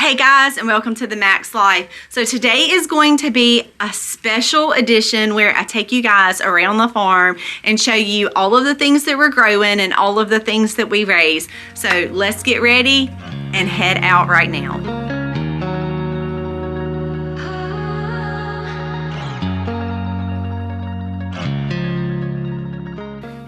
Hey guys, and welcome to the Max Life. So today is going to be a special edition where I take you guys around the farm and show you all of the things that we're growing and all of the things that we raise. So let's get ready and head out right now.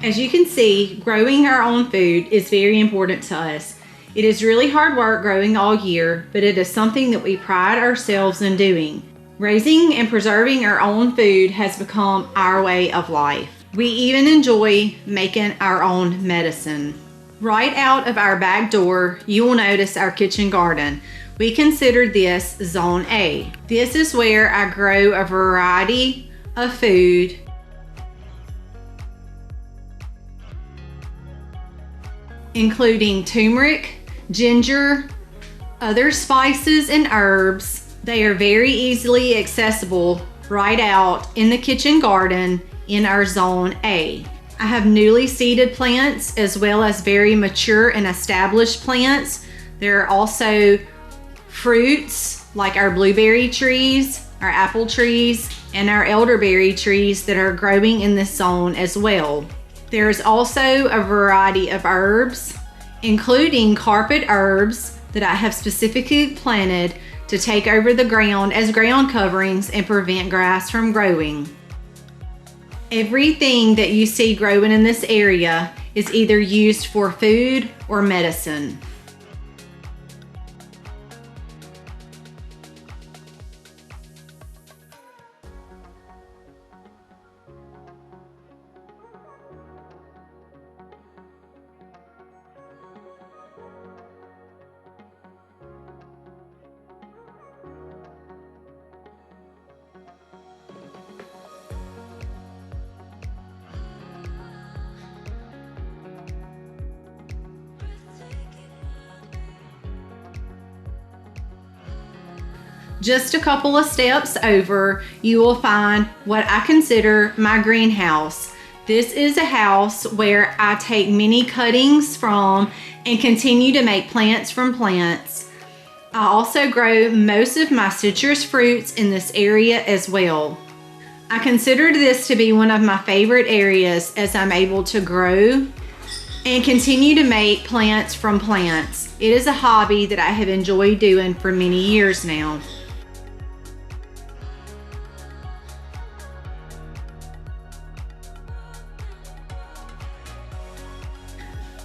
As you can see, growing our own food is very important to us. It is really hard work growing all year, but it is something that we pride ourselves in doing. Raising and preserving our own food has become our way of life. We even enjoy making our own medicine. Right out of our back door, you will notice our kitchen garden. We consider this Zone A. This is where I grow a variety of food, including turmeric, ginger, other spices and herbs. They are very easily accessible right out in the kitchen garden in our Zone A. I have newly seeded plants as well as very mature and established plants. There are also fruits like our blueberry trees, our apple trees, and our elderberry trees that are growing in this zone as well. There is also a variety of herbs, including carpet herbs that I have specifically planted to take over the ground as ground coverings and prevent grass from growing. Everything that you see growing in this area is either used for food or medicine. Just a couple of steps over, you will find what I consider my greenhouse. This is a house where I take many cuttings from and continue to make plants from plants. I also grow most of my citrus fruits in this area as well. I consider this to be one of my favorite areas as I'm able to grow and continue to make plants from plants. It is a hobby that I have enjoyed doing for many years now.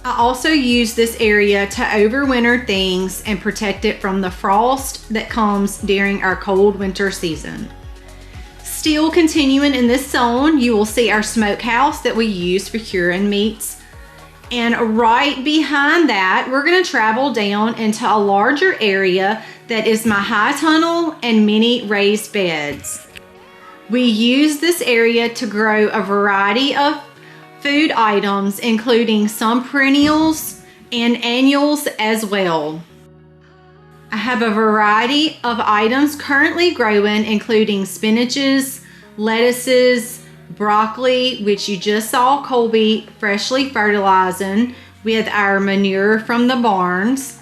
I also use this area to overwinter things and protect it from the frost that comes during our cold winter season. Still continuing in this zone, you will see our smokehouse that we use for curing meats. And right behind that, we're going to travel down into a larger area that is my high tunnel and many raised beds. We use this area to grow a variety of food items, including some perennials and annuals as well. I have a variety of items currently growing, including spinaches, lettuces, broccoli, which you just saw Colby freshly fertilizing with our manure from the barns.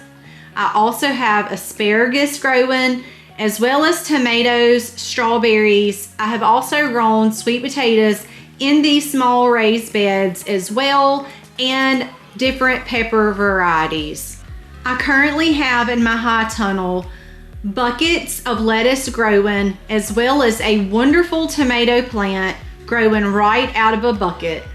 I also have asparagus growing, as well as tomatoes, strawberries. I have also grown sweet potatoes in these small raised beds as well, and different pepper varieties. I currently have in my high tunnel buckets of lettuce growing, as well as a wonderful tomato plant growing right out of a bucket.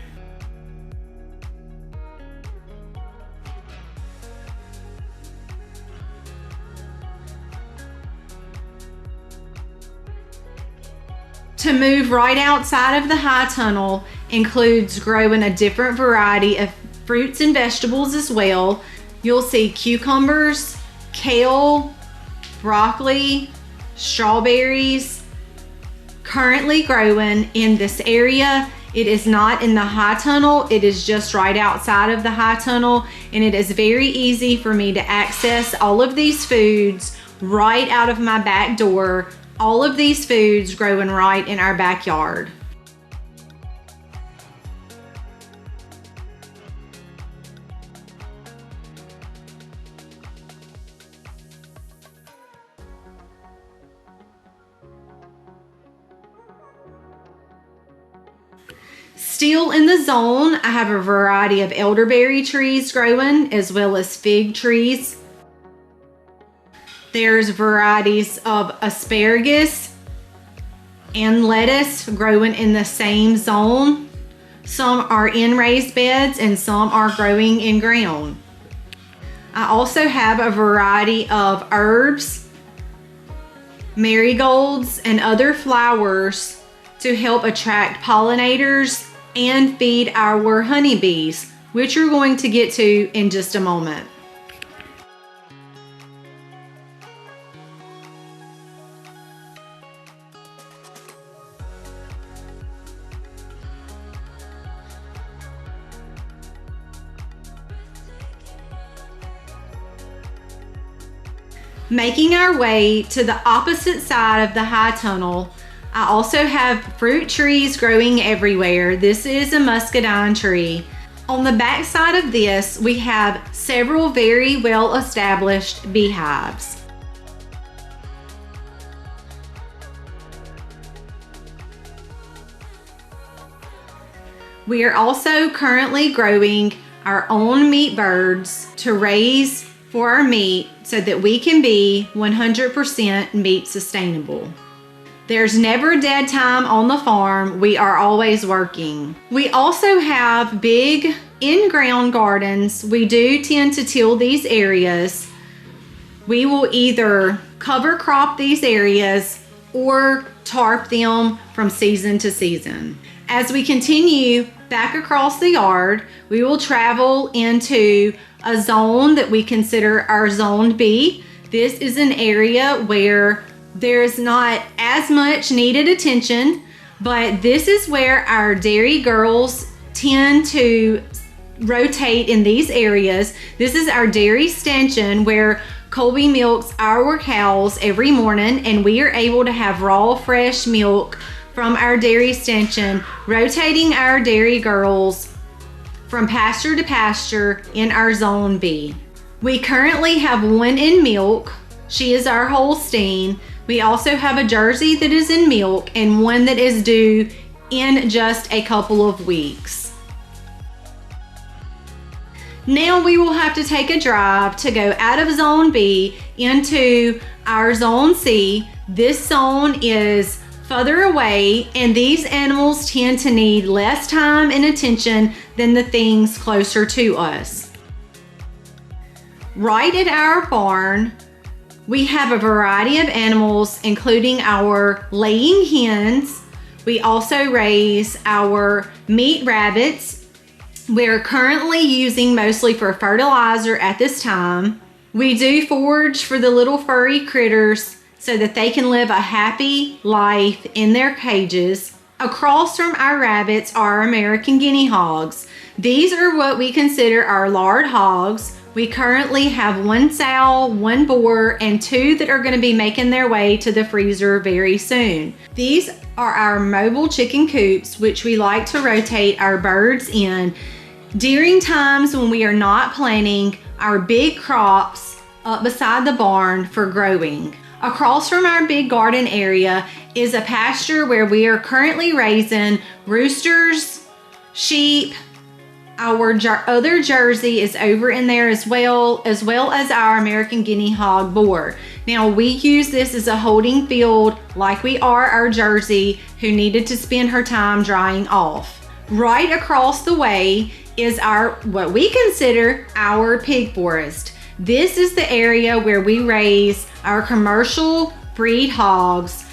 To move right outside of the high tunnel includes growing a different variety of fruits and vegetables as well. You'll see cucumbers, kale, broccoli, strawberries currently growing in this area. It is not in the high tunnel, it is just right outside of the high tunnel, and it is very easy for me to access all of these foods right out of my back door. All of these foods growing right in our backyard. Still in the zone, I have a variety of elderberry trees growing as well as fig trees. There's varieties of asparagus and lettuce growing in the same zone. Some are in raised beds and some are growing in ground. I also have a variety of herbs, marigolds, and other flowers to help attract pollinators and feed our honeybees, which we're going to get to in just a moment. Making our way to the opposite side of the high tunnel, I also have fruit trees growing everywhere. This is a muscadine tree. On the back side of this, we have several very well established beehives. We are also currently growing our own meat birds to raise for our meat so that we can be 100% meat sustainable. There's never dead time on the farm. We are always working. We also have big in-ground gardens. We do tend to till these areas. We will either cover crop these areas or tarp them from season to season. As we continue back across the yard, we will travel into a zone that we consider our zone B. This is an area where there's not as much needed attention, but this is where our dairy girls tend to rotate in these areas. This is our dairy stanchion where Colby milks our cows every morning, and we are able to have raw, fresh milk from our dairy stanchion, rotating our dairy girls from pasture to pasture in our zone B. We currently have one in milk. She is our Holstein. We also have a Jersey that is in milk and one that is due in just a couple of weeks. Now we will have to take a drive to go out of zone B into our zone C. This zone is further away, and these animals tend to need less time and attention than the things closer to us. Right at our barn, we have a variety of animals, including our laying hens. We also raise our meat rabbits. We're currently using mostly for fertilizer at this time. We do forage for the little furry critters so that they can live a happy life in their cages. Across from our rabbits are American guinea hogs. These are what we consider our lard hogs. We currently have one sow, one boar, and two that are going to be making their way to the freezer very soon. These are our mobile chicken coops, which we like to rotate our birds in during times when we are not planting our big crops up beside the barn for growing. Across from our big garden area is a pasture where we are currently raising roosters, sheep. Our other Jersey is over in there as well as our American guinea hog boar. Now we use this as a holding field like we are our Jersey who needed to spend her time drying off. Right across the way is what we consider our pig forest. This is the area where we raise our commercial breed hogs.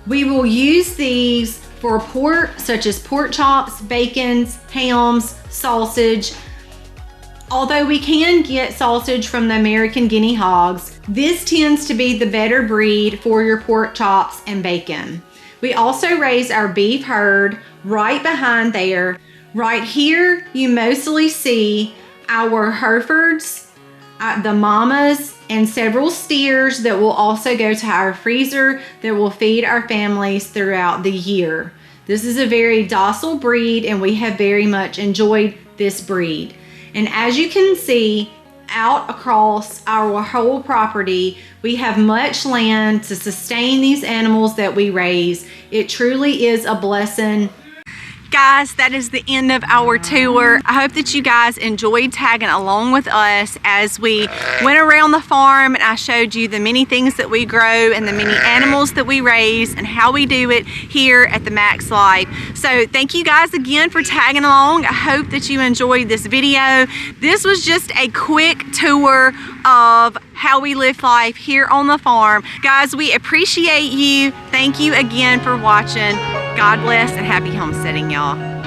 We will use these for pork, such as pork chops, bacons, hams, sausage. Although we can get sausage from the American guinea hogs, this tends to be the better breed for your pork chops and bacon. We also raise our beef herd right behind there. Right here, you mostly see our Herefords, the mamas, and several steers that will also go to our freezer that will feed our families throughout the year. This is a very docile breed, and we have very much enjoyed this breed. And as you can see, out across our whole property, we have much land to sustain these animals that we raise. It truly is a blessing. Guys, that is the end of our tour. I hope that you guys enjoyed tagging along with us as we went around the farm and I showed you the many things that we grow and the many animals that we raise and how we do it here at the Max Life. So thank you guys again for tagging along. I hope that you enjoyed this video. This was just a quick tour of how we live life here on the farm. Guys, we appreciate you. Thank you again for watching. God bless and happy homesteading, y'all.